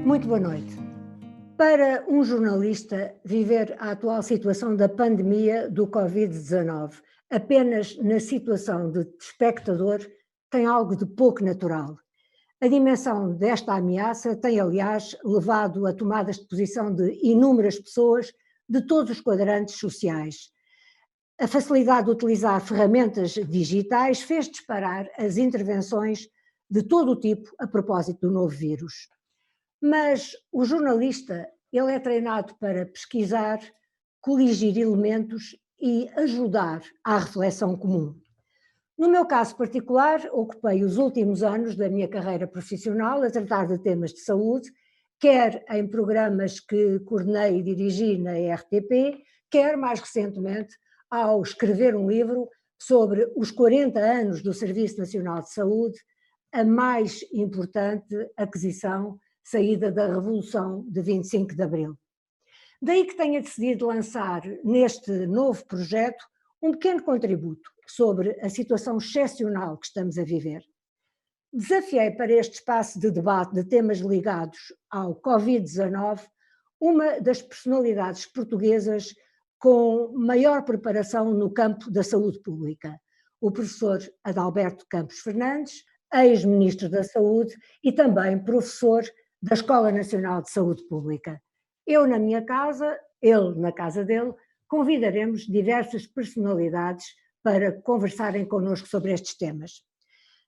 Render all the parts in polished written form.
Muito boa noite. Para um jornalista, viver a atual situação da pandemia do Covid-19 apenas na situação de espectador tem algo de pouco natural. A dimensão desta ameaça tem, aliás, levado a tomadas de posição de inúmeras pessoas de todos os quadrantes sociais. A facilidade de utilizar ferramentas digitais fez disparar as intervenções de todo o tipo a propósito do novo vírus. Mas o jornalista, ele é treinado para pesquisar, coligir elementos e ajudar à reflexão comum. No meu caso particular, ocupei os últimos anos da minha carreira profissional a tratar de temas de saúde, quer em programas que coordenei e dirigi na RTP, quer mais recentemente ao escrever um livro sobre os 40 anos do Serviço Nacional de Saúde, a mais importante aquisição saída da Revolução de 25 de Abril. Daí que tenha decidido lançar neste novo projeto um pequeno contributo sobre a situação excepcional que estamos a viver. Desafiei para este espaço de debate de temas ligados ao Covid-19 uma das personalidades portuguesas com maior preparação no campo da saúde pública, o professor Adalberto Campos Fernandes, ex-ministro da Saúde e também professor da Escola Nacional de Saúde Pública. Eu na minha casa, ele na casa dele, convidaremos diversas personalidades para conversarem connosco sobre estes temas.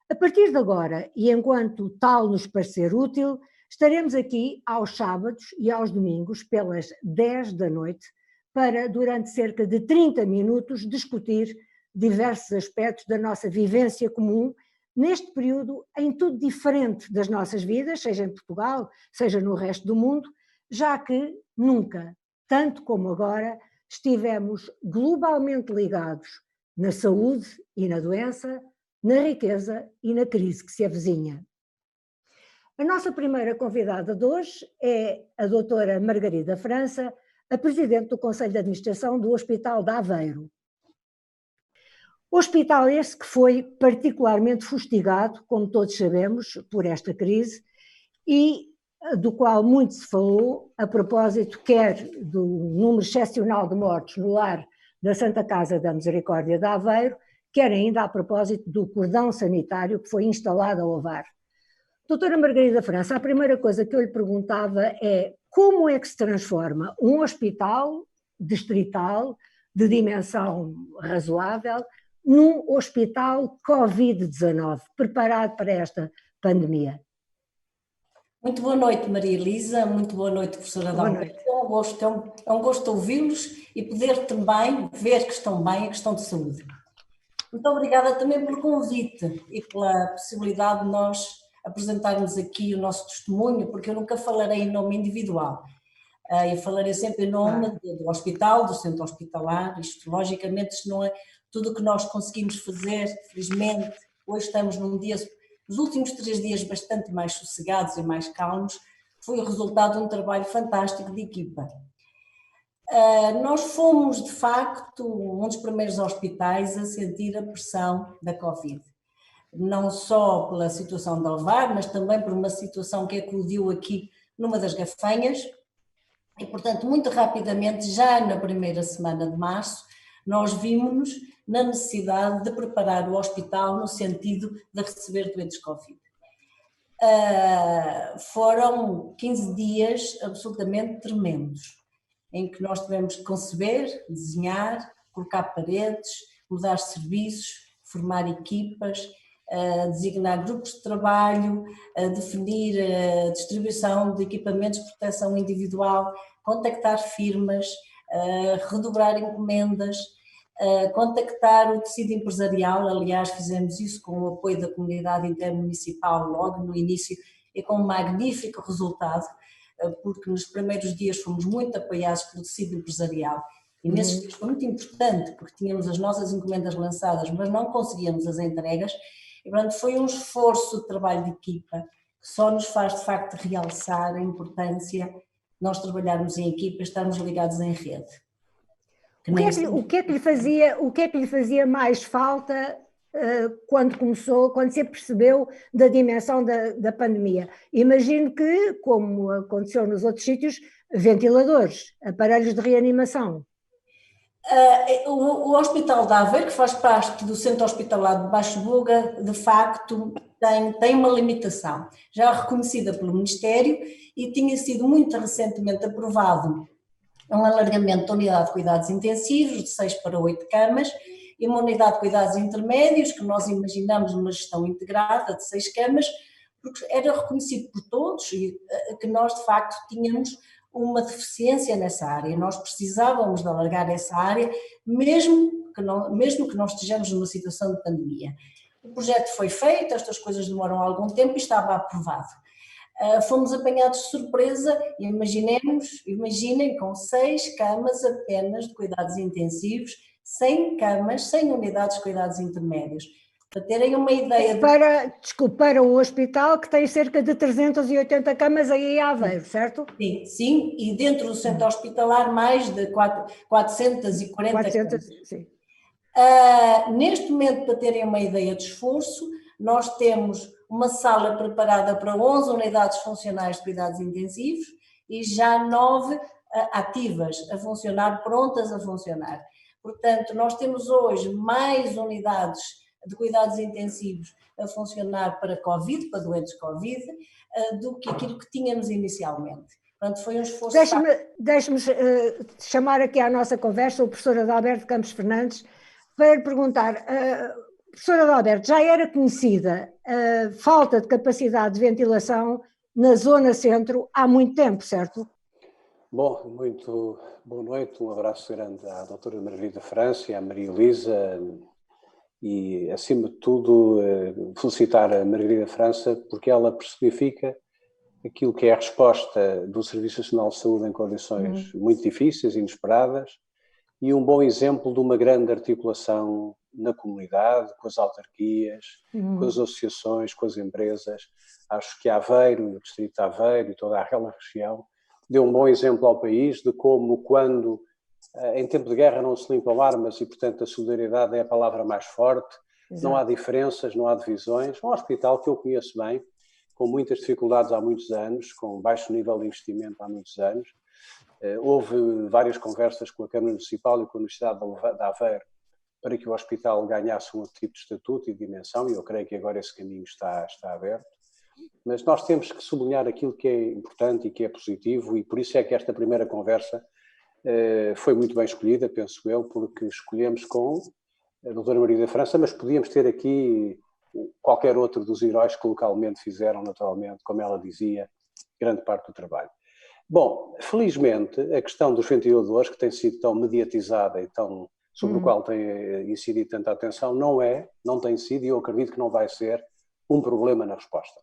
A partir de agora, e enquanto tal nos parecer útil, estaremos aqui aos sábados e aos domingos pelas 10 da noite para, durante cerca de 30 minutos, discutir diversos aspectos da nossa vivência comum neste período em tudo diferente das nossas vidas, seja em Portugal, seja no resto do mundo, já que nunca, tanto como agora, estivemos globalmente ligados na saúde e na doença, na riqueza e na crise que se avizinha. A nossa primeira convidada de hoje é a doutora Margarida França, a presidente do Conselho de Administração do Hospital de Aveiro. O hospital esse que foi particularmente fustigado, como todos sabemos, por esta crise e do qual muito se falou a propósito quer do número excepcional de mortes no lar da Santa Casa da Misericórdia de Aveiro, quer ainda a propósito do cordão sanitário que foi instalado ao VAR. Doutora Margarida França, a primeira coisa que eu lhe perguntava é como é que se transforma um hospital distrital de dimensão razoável num hospital Covid-19, preparado para esta pandemia? Muito boa noite, Maria Elisa, muito boa noite, professora Adalberto. É um gosto ouvi-los e poder também ver que estão bem a questão de saúde. Muito obrigada também pelo convite e pela possibilidade de nós apresentarmos aqui o nosso testemunho, porque eu nunca falarei em nome individual. Eu falarei sempre em nome do hospital, do centro hospitalar. Isto, logicamente, isto não é tudo o que nós conseguimos fazer, felizmente. Hoje estamos num dia, nos últimos 3 dias, bastante mais sossegados e mais calmos. Foi o resultado de um trabalho fantástico de equipa. Nós fomos, de facto, um dos primeiros hospitais a sentir a pressão da Covid. Não só pela situação de Alvar, mas também por uma situação que eclodiu aqui numa das Gafanhas. E, portanto, muito rapidamente, já na primeira semana de março, nós vimos-nos na necessidade de preparar o hospital no sentido de receber doentes Covid. Foram 15 dias absolutamente tremendos, em que nós tivemos que conceber, desenhar, colocar paredes, mudar serviços, formar equipas, designar grupos de trabalho, definir a distribuição de equipamentos de proteção individual, contactar firmas, redobrar encomendas, contactar o tecido empresarial. Aliás, fizemos isso com o apoio da comunidade intermunicipal logo no início e com um magnífico resultado, porque nos primeiros dias fomos muito apoiados pelo tecido empresarial. E nesses dias foi muito importante, porque tínhamos as nossas encomendas lançadas, mas não conseguíamos as entregas. E, portanto, foi um esforço de trabalho de equipa que só nos faz, de facto, realçar a importância de nós trabalharmos em equipa e estarmos ligados em rede. O que é que lhe fazia mais falta quando se apercebeu da dimensão da pandemia. Imagino que, como aconteceu nos outros sítios, ventiladores, aparelhos de reanimação. O Hospital de Aveiro, que faz parte do Centro Hospitalar de Baixo Buga, de facto tem uma limitação, já reconhecida pelo Ministério, e tinha sido muito recentemente aprovado um alargamento da unidade de cuidados intensivos de 6 para 8 camas e uma unidade de cuidados intermédios, que nós imaginamos uma gestão integrada de 6 camas, porque era reconhecido por todos que nós de facto tínhamos uma deficiência nessa área, nós precisávamos de alargar essa área, mesmo que não estejamos numa situação de pandemia. O projeto foi feito, estas coisas demoram algum tempo e estava aprovado. Fomos apanhados de surpresa, imaginem com 6 camas apenas de cuidados intensivos, 100 camas, 100 unidades de cuidados intermédios. Para terem uma ideia... Para um hospital que tem cerca de 380 camas aí em Aveiro, certo? Sim, e dentro do centro hospitalar mais de 440 camas. Sim. Neste momento, para terem uma ideia de esforço, nós temos uma sala preparada para 11 unidades funcionais de cuidados intensivos e já 9 ativas a funcionar, prontas a funcionar. Portanto, nós temos hoje mais unidades de cuidados intensivos a funcionar para Covid, para doentes Covid, do que aquilo que tínhamos inicialmente. Portanto, foi um esforço... Deixe-me chamar aqui à nossa conversa o professor Adalberto Campos Fernandes para lhe perguntar, professor Adalberto, já era conhecida a falta de capacidade de ventilação na zona centro há muito tempo, certo? Bom, muito boa noite, um abraço grande à doutora Margarida França e à Maria Elisa e, acima de tudo, felicitar a Margarida França porque ela personifica aquilo que é a resposta do Serviço Nacional de Saúde em condições muito difíceis, inesperadas, e um bom exemplo de uma grande articulação na comunidade, com as autarquias, com as associações, com as empresas. Acho que Aveiro, o Distrito de Aveiro e toda aquela região deu um bom exemplo ao país de como, quando em tempo de guerra não se limpam armas e, portanto, a solidariedade é a palavra mais forte. Exato. Não há diferenças, não há divisões. Um hospital que eu conheço bem, com muitas dificuldades há muitos anos, com baixo nível de investimento há muitos anos. Houve várias conversas com a Câmara Municipal e com a Universidade de Aveiro para que o hospital ganhasse um outro tipo de estatuto e dimensão, e eu creio que agora esse caminho está aberto. Mas nós temos que sublinhar aquilo que é importante e que é positivo, e por isso é que esta primeira conversa foi muito bem escolhida, penso eu, porque escolhemos com a doutora Maria da França, mas podíamos ter aqui qualquer outro dos heróis que localmente fizeram, naturalmente, como ela dizia, grande parte do trabalho. Bom, felizmente, a questão dos ventiladores, que tem sido tão mediatizada e tão, sobre o qual tem incidido tanta atenção, não tem sido, e eu acredito que não vai ser, um problema na resposta.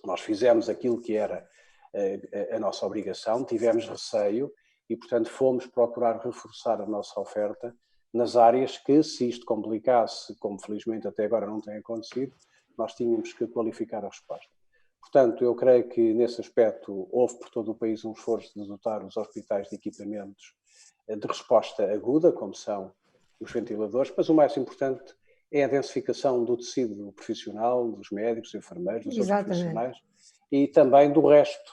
Nós fizemos aquilo que era a nossa obrigação, tivemos receio e, portanto, fomos procurar reforçar a nossa oferta nas áreas que, se isto complicasse, como felizmente até agora não tem acontecido, nós tínhamos que qualificar a resposta. Portanto, eu creio que nesse aspecto houve por todo o país um esforço de dotar os hospitais de equipamentos de resposta aguda, como são os ventiladores, mas o mais importante é a densificação do tecido profissional, dos médicos, enfermeiros, dos outros profissionais e também do resto,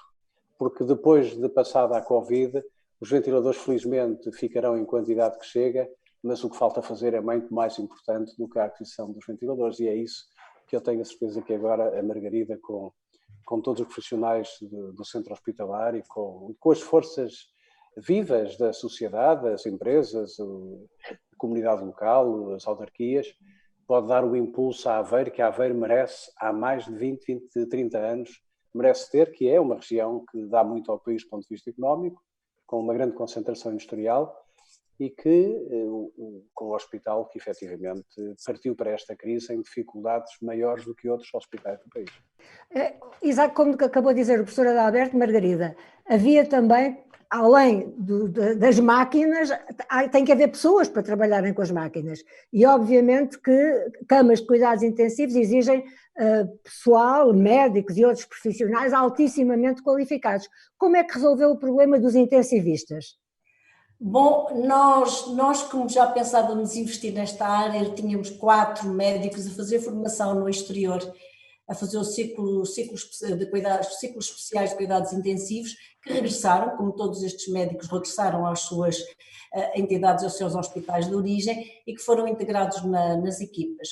porque depois de passada a Covid, os ventiladores felizmente ficarão em quantidade que chega, mas o que falta fazer é muito mais importante do que a aquisição dos ventiladores, e é isso que eu tenho a certeza que agora a Margarida, com todos os profissionais do centro hospitalar e com as forças vivas da sociedade, das empresas, a comunidade local, as autarquias, pode dar o impulso a Aveiro, que a Aveiro merece há mais de 20, 30 anos, merece ter, que é uma região que dá muito ao país do ponto de vista económico, com uma grande concentração industrial e que, com o hospital que efetivamente partiu para esta crise em dificuldades maiores do que outros hospitais do país. Exato, como acabou de dizer o professor Adalberto, Margarida, havia também, além das máquinas, tem que haver pessoas para trabalharem com as máquinas e obviamente que camas de cuidados intensivos exigem pessoal, médicos e outros profissionais altissimamente qualificados. Como é que resolveu o problema dos intensivistas? Bom, nós como já pensávamos investir nesta área, tínhamos 4 médicos a fazer formação no exterior, a fazer o ciclos especiais de cuidados intensivos, que regressaram, como todos estes médicos regressaram às suas entidades, aos seus hospitais de origem e que foram integrados nas equipas.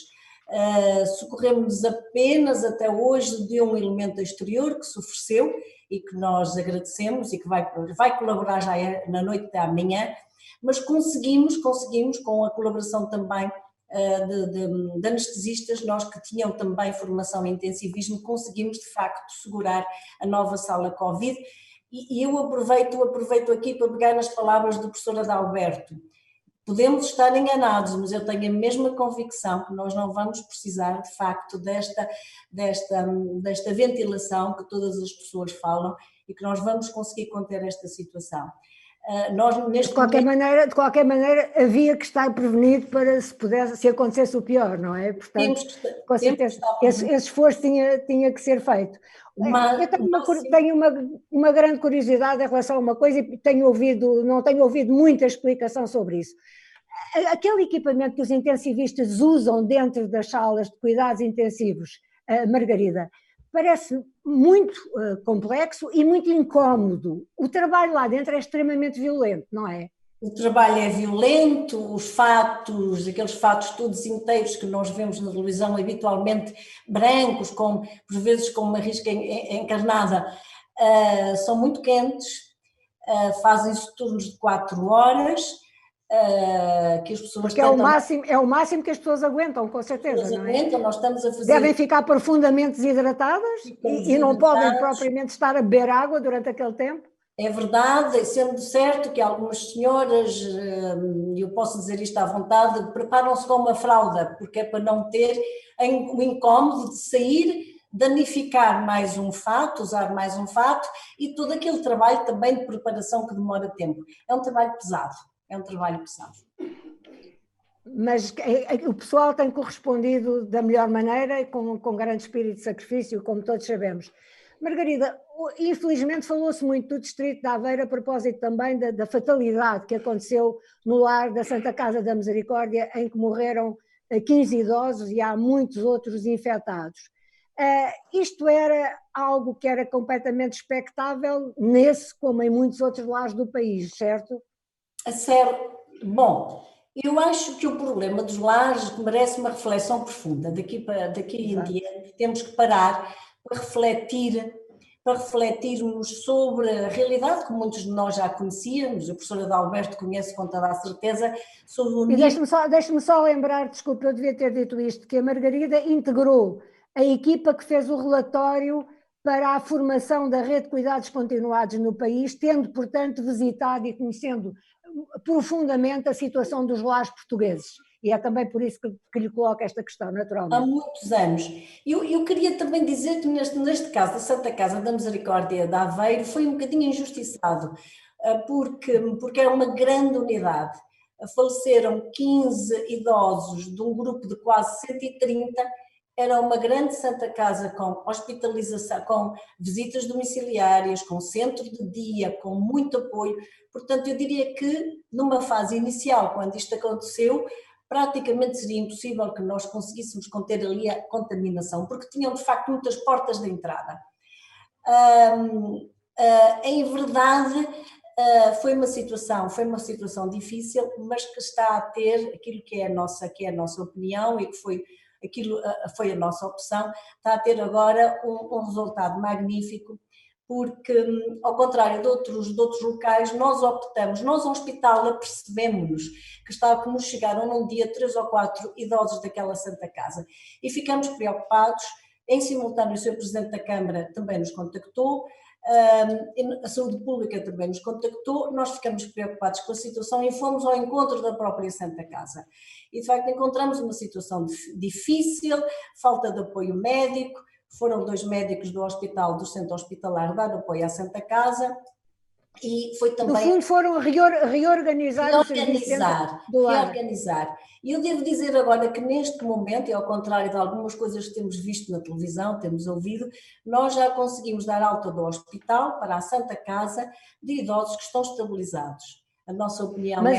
Socorremos apenas até hoje de um elemento exterior que se ofereceu e que nós agradecemos e que vai colaborar já na noite de amanhã, mas conseguimos com a colaboração também de anestesistas, nós que tinham também formação em intensivismo, conseguimos de facto segurar a nova sala Covid e eu aproveito aqui para pegar nas palavras do professor Adalberto. Podemos estar enganados, mas eu tenho a mesma convicção que nós não vamos precisar, de facto, desta ventilação que todas as pessoas falam e que nós vamos conseguir conter esta situação. De qualquer maneira, havia que estar prevenido para se acontecesse o pior, não é? Portanto, com certeza, esse esforço tinha que ser feito. Eu tenho uma grande curiosidade em relação a uma coisa e não tenho ouvido muita explicação sobre isso. Aquele equipamento que os intensivistas usam dentro das salas de cuidados intensivos, Margarida, parece muito complexo e muito incómodo. O trabalho lá dentro é extremamente violento, não é? O trabalho é violento, aqueles fatos todos inteiros que nós vemos na televisão, habitualmente brancos, por vezes com uma risca encarnada, são muito quentes, fazem-se turnos de 4 horas, que as pessoas porque é o máximo que as pessoas aguentam, com certeza, não é? Nós estamos a fazer... Devem ficar profundamente desidratadas e não podem propriamente estar a beber água durante aquele tempo. É verdade, sendo certo que algumas senhoras, e eu posso dizer isto à vontade, preparam-se com uma fralda, porque é para não ter o incómodo de sair, danificar mais um fato, usar mais um fato e todo aquele trabalho também de preparação que demora tempo. É um trabalho pesado. Mas o pessoal tem correspondido da melhor maneira e com grande espírito de sacrifício, como todos sabemos. Margarida, infelizmente falou-se muito do distrito de Aveiro a propósito também da fatalidade que aconteceu no lar da Santa Casa da Misericórdia, em que morreram 15 idosos e há muitos outros infectados. Isto era algo que era completamente expectável nesse, como em muitos outros lares do país, certo? Bom, eu acho que o problema dos lares merece uma reflexão profunda. Daqui em diante temos que parar para refletirmos sobre a realidade que muitos de nós já conhecíamos, o professor Adalberto conhece com toda a certeza, sobre o nível... Deixe-me só lembrar, desculpe, eu devia ter dito isto, que a Margarida integrou a equipa que fez o relatório para a formação da rede de cuidados continuados no país, tendo, portanto, visitado e conhecendo profundamente a situação dos lares portugueses. E é também por isso que lhe coloco esta questão, naturalmente. Há muitos anos. Eu queria também dizer que neste caso, a Santa Casa da Misericórdia de Aveiro foi um bocadinho injustiçado, porque era uma grande unidade. Faleceram 15 idosos de um grupo de quase 130, era uma grande Santa Casa com hospitalização, com visitas domiciliárias, com centro de dia, com muito apoio. Portanto, eu diria que numa fase inicial, quando isto aconteceu, praticamente seria impossível que nós conseguíssemos conter ali a contaminação, porque tinham de facto muitas portas de entrada. Em verdade, foi uma situação difícil, mas que está a ter aquilo que é a nossa opinião e que foi a nossa opção, está a ter agora um resultado magnífico, porque, ao contrário de outros locais, nós ao hospital apercebemos que nos chegaram num dia 3 ou 4 idosos daquela Santa Casa e ficamos preocupados. Em simultâneo, o Sr. Presidente da Câmara também nos contactou, a Saúde Pública também nos contactou, nós ficamos preocupados com a situação e fomos ao encontro da própria Santa Casa. E, de facto, encontramos uma situação difícil, falta de apoio médico. Foram 2 médicos do centro hospitalar dar apoio à Santa Casa e foi também... No fundo foram reorganizar o serviço do lar. Reorganizar. E eu devo dizer agora que neste momento, e ao contrário de algumas coisas que temos visto na televisão, temos ouvido, nós já conseguimos dar alta do hospital para a Santa Casa de idosos que estão estabilizados. A nossa opinião mas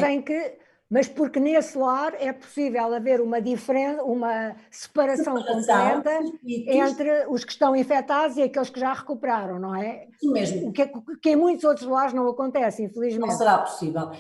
mas porque nesse lar é possível haver uma separação completa entre os que estão infectados e aqueles que já recuperaram, não é? Isso mesmo. O que em muitos outros lares não acontece, infelizmente. Não será possível.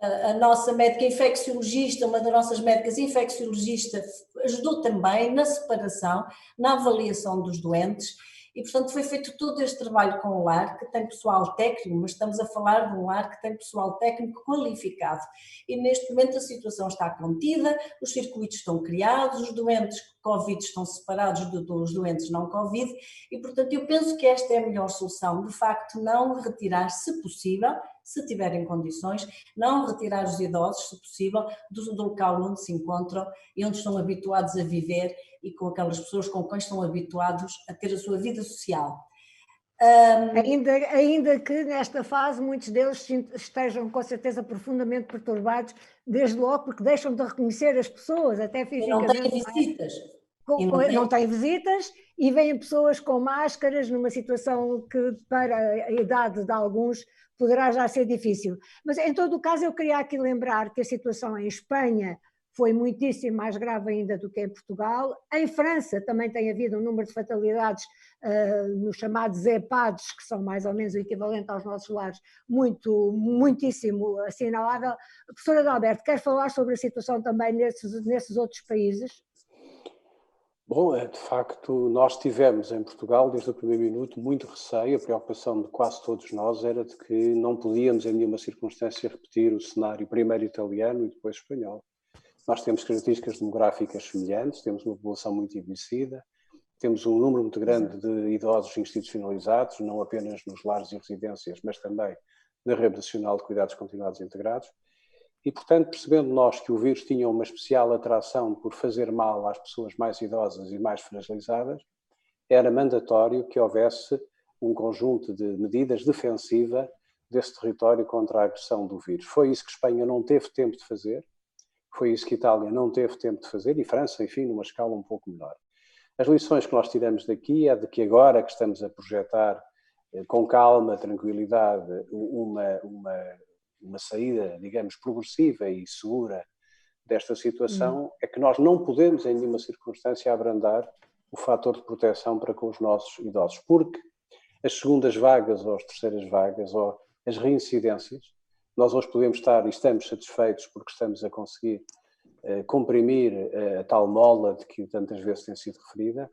A nossa médica infecciologista, uma das nossas médicas infecciologistas, ajudou também na separação, na avaliação dos doentes. E, portanto, foi feito todo este trabalho com o lar, que tem pessoal técnico, mas estamos a falar de um lar que tem pessoal técnico qualificado. E neste momento a situação está contida, os circuitos estão criados, os doentes Covid estão separados dos doentes não Covid, e, portanto, eu penso que esta é a melhor solução, de facto, não retirar, se possível, se tiverem condições, não retirar os idosos, se possível, do local onde se encontram e onde estão habituados a viver e com aquelas pessoas com quem estão habituados a ter a sua vida social. Ainda que nesta fase muitos deles estejam com certeza profundamente perturbados, desde logo porque deixam de reconhecer as pessoas, até fisicamente. E não têm visitas. Não têm visitas e vêm pessoas com máscaras numa situação que para a idade de alguns poderá já ser difícil. Mas em todo o caso eu queria aqui lembrar que a situação em Espanha foi muitíssimo mais grave ainda do que em Portugal. Em França também tem havido um número de fatalidades nos chamados EHPADs, que são mais ou menos o equivalente aos nossos lares, muitíssimo assinalável. Professora Adalberto, quer falar sobre a situação também nesses outros países? Bom, de facto, nós tivemos em Portugal, desde o primeiro minuto, muito receio. A preocupação de quase todos nós era de que não podíamos, em nenhuma circunstância, repetir o cenário primeiro italiano e depois espanhol. Nós temos características demográficas semelhantes, temos uma população muito envelhecida, temos um número muito grande de idosos institucionalizados, não apenas nos lares e residências, mas também na Rede Nacional de Cuidados Continuados e Integrados. E, portanto, percebendo nós que o vírus tinha uma especial atração por fazer mal às pessoas mais idosas e mais fragilizadas, era mandatório que houvesse um conjunto de medidas defensivas desse território contra a agressão do vírus. Foi isso que Espanha não teve tempo de fazer, foi isso que Itália não teve tempo de fazer e França, enfim, numa escala um pouco menor. As lições que nós tiramos daqui é de que agora que estamos a projetar com calma, tranquilidade, uma saída, digamos, progressiva e segura desta situação, é que nós não podemos, em nenhuma circunstância, abrandar o fator de proteção para com os nossos idosos, porque as segundas vagas ou as terceiras vagas ou as reincidências, nós hoje podemos estar e estamos satisfeitos porque estamos a conseguir comprimir a tal mola de que tantas vezes tem sido referida,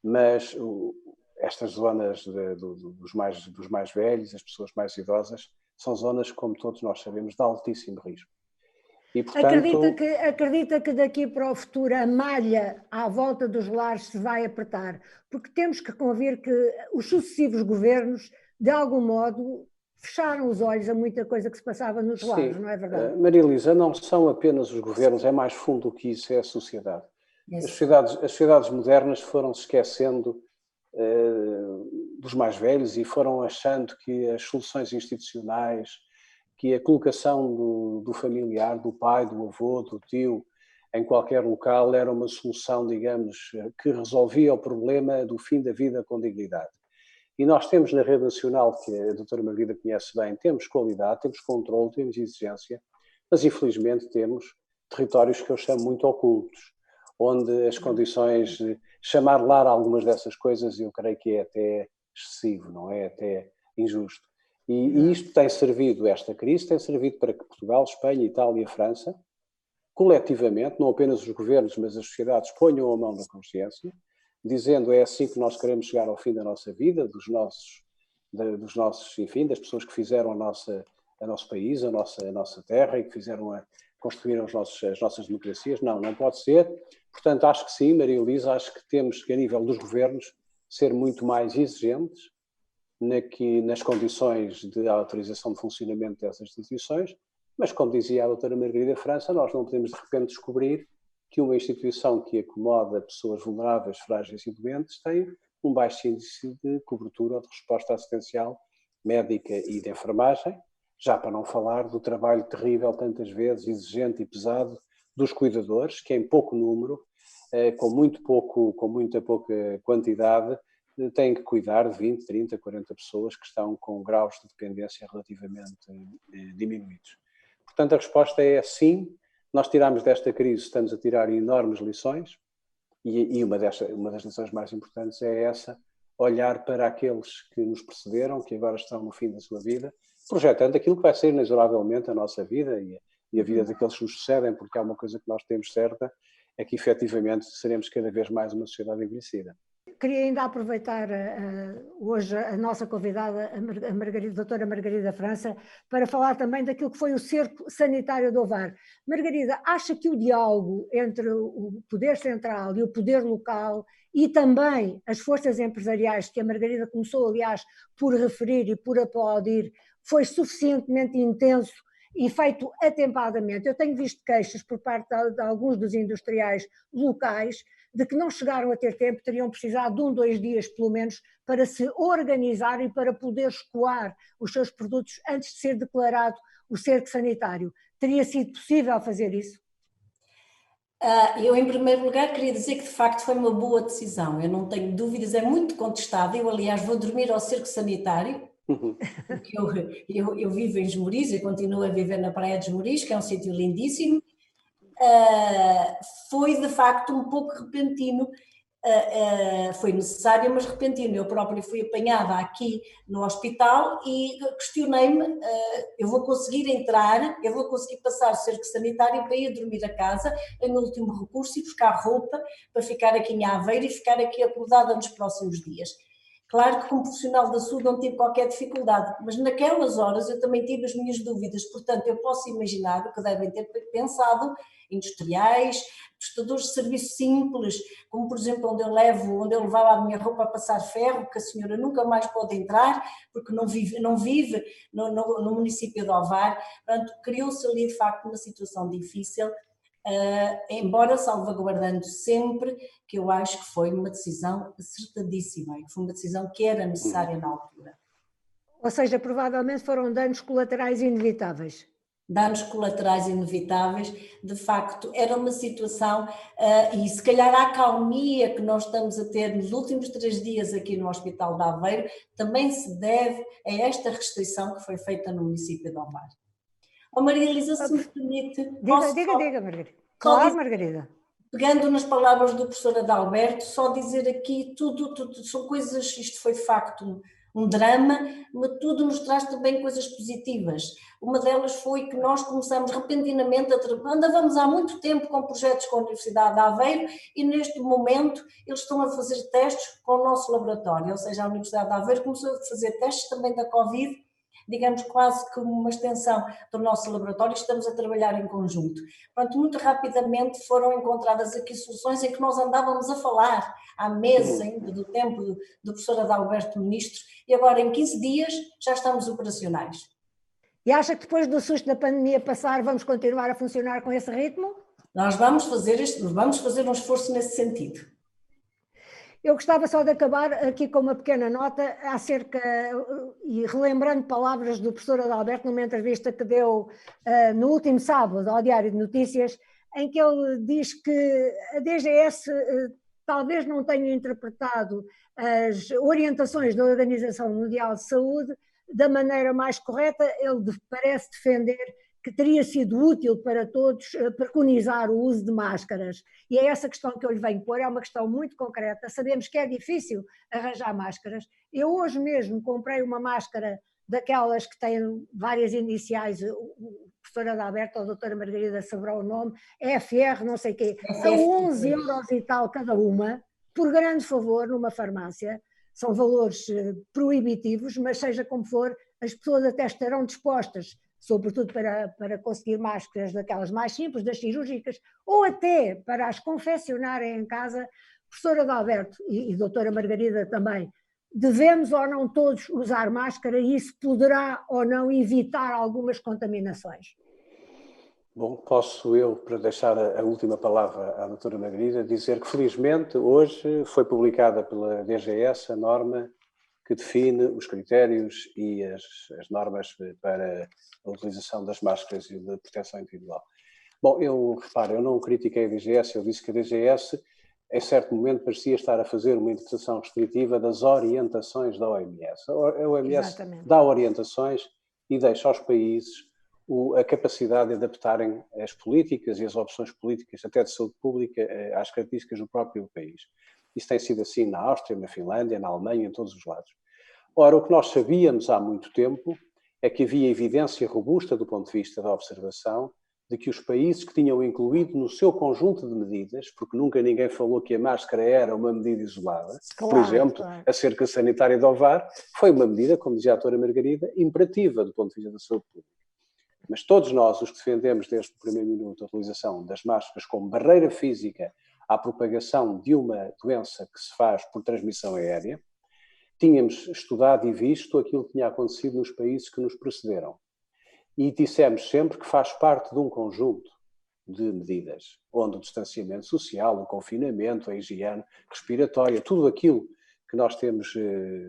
mas estas zonas dos mais velhos, as pessoas mais idosas, são zonas, como todos nós sabemos, de altíssimo risco. E, portanto, acredita que daqui para o futuro a malha à volta dos lares se vai apertar? Porque temos que convir que os sucessivos governos, de algum modo, fecharam os olhos a muita coisa que se passava nos lares, não é verdade? Maria Elisa, não são apenas os governos, é mais fundo do que isso, é a sociedade. As sociedades modernas foram-se esquecendo dos mais velhos e foram achando que as soluções institucionais, que a colocação do familiar, do pai, do avô, do tio, em qualquer local era uma solução, digamos, que resolvia o problema do fim da vida com dignidade. E nós temos na Rede Nacional, que a doutora Margarida conhece bem, temos qualidade, temos controle, temos exigência, mas infelizmente temos territórios que eu chamo muito ocultos, onde as condições de chamar lar algumas dessas coisas, eu creio que é até excessivo, não é? Até injusto. E isto tem servido, esta crise tem servido para que Portugal, Espanha, Itália e França, coletivamente, não apenas os governos, mas as sociedades, ponham a mão na consciência, dizendo é assim que nós queremos chegar ao fim da nossa vida, dos nossos, enfim, das pessoas que fizeram a nosso país, a nossa terra e que construíram as nossas democracias. Não pode ser. Portanto, acho que sim, Maria Elisa, acho que temos que, a nível dos governos, ser muito mais exigentes nas condições de autorização de funcionamento dessas instituições, mas, como dizia a doutora Margarida França, nós não podemos de repente descobrir que uma instituição que acomoda pessoas vulneráveis, frágeis e doentes tem um baixo índice de cobertura ou de resposta assistencial médica e de enfermagem, já para não falar do trabalho terrível, tantas vezes exigente e pesado, dos cuidadores, que em pouco número, com muita pouca quantidade, têm que cuidar de 20, 30, 40 pessoas que estão com graus de dependência relativamente diminuídos. Portanto, a resposta é sim, nós tiramos desta crise, estamos a tirar enormes lições, e uma das lições mais importantes é essa, olhar para aqueles que nos precederam, que agora estão no fim da sua vida, projetando aquilo que vai ser inexoravelmente a nossa vida e a vida daqueles que nos sucedem, porque há uma coisa que nós temos certa, é que efetivamente seremos cada vez mais uma sociedade envelhecida. Queria ainda aproveitar hoje a nossa convidada, a doutora Margarida França, para falar também daquilo que foi o cerco sanitário do Ovar. Margarida, acha que o diálogo entre o poder central e o poder local e também as forças empresariais, que a Margarida começou, aliás, por referir e por aplaudir, foi suficientemente intenso e feito atempadamente? Eu tenho visto queixas por parte de alguns dos industriais locais de que não chegaram a ter tempo, teriam precisado de 1, 2 dias pelo menos para se organizar e para poder escoar os seus produtos antes de ser declarado o cerco sanitário. Teria sido possível fazer isso? Eu, em primeiro lugar, queria dizer que de facto foi uma boa decisão, eu não tenho dúvidas, é muito contestável. Eu, aliás, vou dormir ao cerco sanitário, porque eu vivo em Esmoriz e continuo a viver na Praia de Esmoriz, que é um sítio lindíssimo. Foi de facto um pouco repentino, foi necessário, mas repentino. Eu própria fui apanhada aqui no hospital e questionei-me, eu vou conseguir entrar, eu vou conseguir passar o cerco sanitário para ir dormir a casa, em último recurso, e buscar roupa para ficar aqui em Aveiro e ficar aqui acomodada nos próximos dias. Claro que como profissional da saúde não tive qualquer dificuldade, mas naquelas horas eu também tive as minhas dúvidas, portanto eu posso imaginar o que devem ter pensado industriais, prestadores de serviço simples, como por exemplo onde eu levava a minha roupa a passar ferro, que a senhora nunca mais pode entrar, porque não vive no município de Ovar. Portanto, criou-se ali de facto uma situação difícil, embora salvaguardando sempre que eu acho que foi uma decisão acertadíssima e que foi uma decisão que era necessária na altura. Ou seja, provavelmente foram danos colaterais inevitáveis. Danos colaterais inevitáveis, de facto, era uma situação, e se calhar a acalmia que nós estamos a ter nos últimos 3 dias aqui no Hospital de Aveiro também se deve a esta restrição que foi feita no município de Ovar. Maria Elisa, se me permite... Diga, Margarida. Claro, Margarida. Pegando nas palavras do professor Adalberto, só dizer aqui tudo são coisas, isto foi de facto um drama, mas tudo nos traz também coisas positivas. Uma delas foi que nós começamos repentinamente andávamos há muito tempo com projetos com a Universidade de Aveiro e neste momento eles estão a fazer testes com o nosso laboratório, ou seja, a Universidade de Aveiro começou a fazer testes também da Covid, digamos quase que uma extensão do nosso laboratório, estamos a trabalhar em conjunto. Pronto, muito rapidamente foram encontradas aqui soluções em que nós andávamos a falar há meses ainda, do tempo do professor Adalberto Ministro, e agora em 15 dias já estamos operacionais. E acha que depois do susto da pandemia passar vamos continuar a funcionar com esse ritmo? Nós vamos fazer um esforço nesse sentido. Eu gostava só de acabar aqui com uma pequena nota acerca, e relembrando palavras do professor Adalberto numa entrevista que deu no último sábado ao Diário de Notícias, em que ele diz que a DGS talvez não tenha interpretado as orientações da Organização Mundial de Saúde da maneira mais correta. Ele parece defender que teria sido útil para todos preconizar o uso de máscaras. E é essa questão que eu lhe venho pôr, é uma questão muito concreta. Sabemos que é difícil arranjar máscaras. Eu hoje mesmo comprei uma máscara daquelas que têm várias iniciais, o professor Adalberto ou a doutora Margarida saberá o nome, FR, não sei o quê, a 11 euros e tal cada uma, por grande favor, numa farmácia. São valores proibitivos, mas seja como for, as pessoas até estarão dispostas, sobretudo para conseguir máscaras daquelas mais simples, das cirúrgicas, ou até para as confeccionarem em casa. Professora Adalberto e doutora Margarida também, devemos ou não todos usar máscara e isso poderá ou não evitar algumas contaminações? Bom, posso eu, para deixar a última palavra à doutora Margarida, dizer que felizmente hoje foi publicada pela DGS a norma que define os critérios e as normas para a utilização das máscaras e de proteção individual. Bom, eu não critiquei a DGS, eu disse que a DGS em certo momento parecia estar a fazer uma interpretação restritiva das orientações da OMS. A OMS Exatamente. dá orientações e deixa aos países a capacidade de adaptarem as políticas e as opções políticas, até de saúde pública, às características do próprio país. Isso tem sido assim na Áustria, na Finlândia, na Alemanha, em todos os lados. Ora, o que nós sabíamos há muito tempo é que havia evidência robusta do ponto de vista da observação de que os países que tinham incluído no seu conjunto de medidas, porque nunca ninguém falou que a máscara era uma medida isolada, claro, por exemplo, claro. a cerca sanitária de Ovar, foi uma medida, como dizia a doutora Margarida, imperativa do ponto de vista da saúde pública. Mas todos nós, os que defendemos desde o primeiro minuto a utilização das máscaras como barreira física à propagação de uma doença que se faz por transmissão aérea, tínhamos estudado e visto aquilo que tinha acontecido nos países que nos precederam. E dissemos sempre que faz parte de um conjunto de medidas, onde o distanciamento social, o confinamento, a higiene respiratória, tudo aquilo que nós temos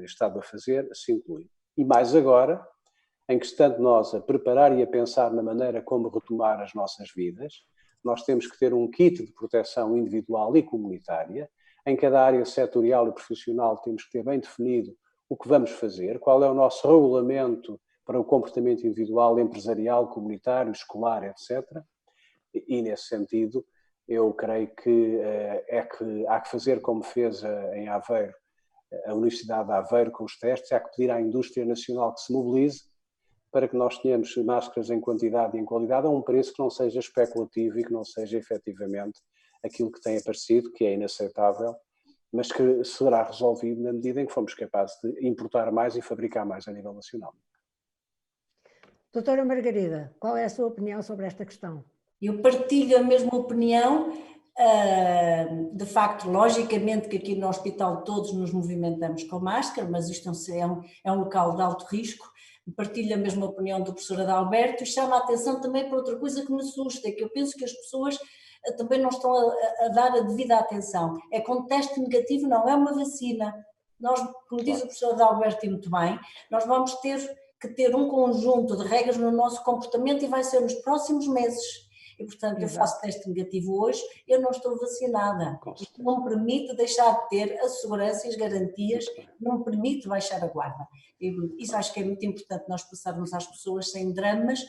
estado a fazer, se inclui. E mais agora, em que estando nós a preparar e a pensar na maneira como retomar as nossas vidas, nós temos que ter um kit de proteção individual e comunitária. Em cada área setorial e profissional temos que ter bem definido o que vamos fazer, qual é o nosso regulamento para o comportamento individual, empresarial, comunitário, escolar, etc. E nesse sentido, eu creio que há que fazer como fez em Aveiro, a Universidade de Aveiro com os testes, há que pedir à indústria nacional que se mobilize para que nós tenhamos máscaras em quantidade e em qualidade a um preço que não seja especulativo e que não seja efetivamente aquilo que tem aparecido, que é inaceitável, mas que será resolvido na medida em que fomos capazes de importar mais e fabricar mais a nível nacional. Doutora Margarida, qual é a sua opinião sobre esta questão? Eu partilho a mesma opinião. De facto, logicamente que aqui no hospital todos nos movimentamos com máscara, mas isto é um local de alto risco. Partilho a mesma opinião do professor Adalberto e chama a atenção também para outra coisa que me assusta, que eu penso que as pessoas também não estão a dar a devida atenção. É com teste negativo, não é uma vacina. Nós, como diz o professor Adalberto e muito bem, nós vamos ter que ter um conjunto de regras no nosso comportamento e vai ser nos próximos meses. E, portanto, eu faço teste negativo hoje, eu não estou vacinada. Isto não me permite deixar de ter a segurança e as garantias, não me permite baixar a guarda. Isso acho que é muito importante nós passarmos às pessoas sem dramas.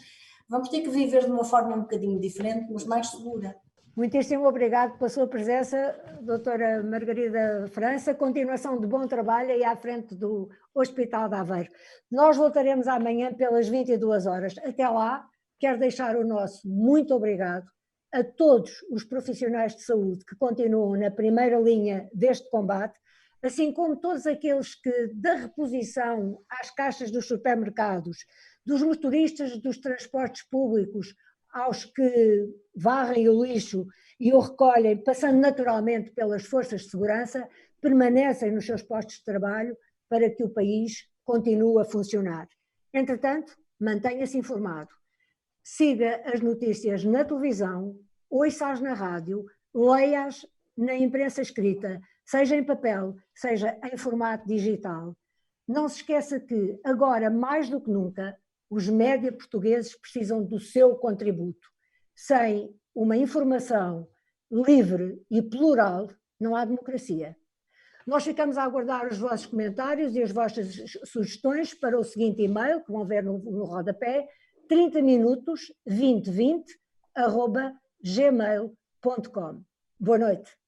Vamos ter que viver de uma forma um bocadinho diferente, mas mais segura. Muitíssimo obrigado pela sua presença, doutora Margarida França. Continuação de bom trabalho aí à frente do Hospital de Aveiro. Nós voltaremos amanhã pelas 22 horas. Até lá, quero deixar o nosso muito obrigado a todos os profissionais de saúde que continuam na primeira linha deste combate, assim como todos aqueles que, da reposição às caixas dos supermercados, dos motoristas dos transportes públicos, aos que varrem o lixo e o recolhem, passando naturalmente pelas forças de segurança, permanecem nos seus postos de trabalho para que o país continue a funcionar. Entretanto, mantenha-se informado. Siga as notícias na televisão, ouça-as na rádio, leia-as na imprensa escrita, seja em papel, seja em formato digital. Não se esqueça que, agora mais do que nunca, os média portugueses precisam do seu contributo. Sem uma informação livre e plural, não há democracia. Nós ficamos a aguardar os vossos comentários e as vossas sugestões para o seguinte e-mail, que vão ver no rodapé, 30minutos2020@gmail.com. Boa noite.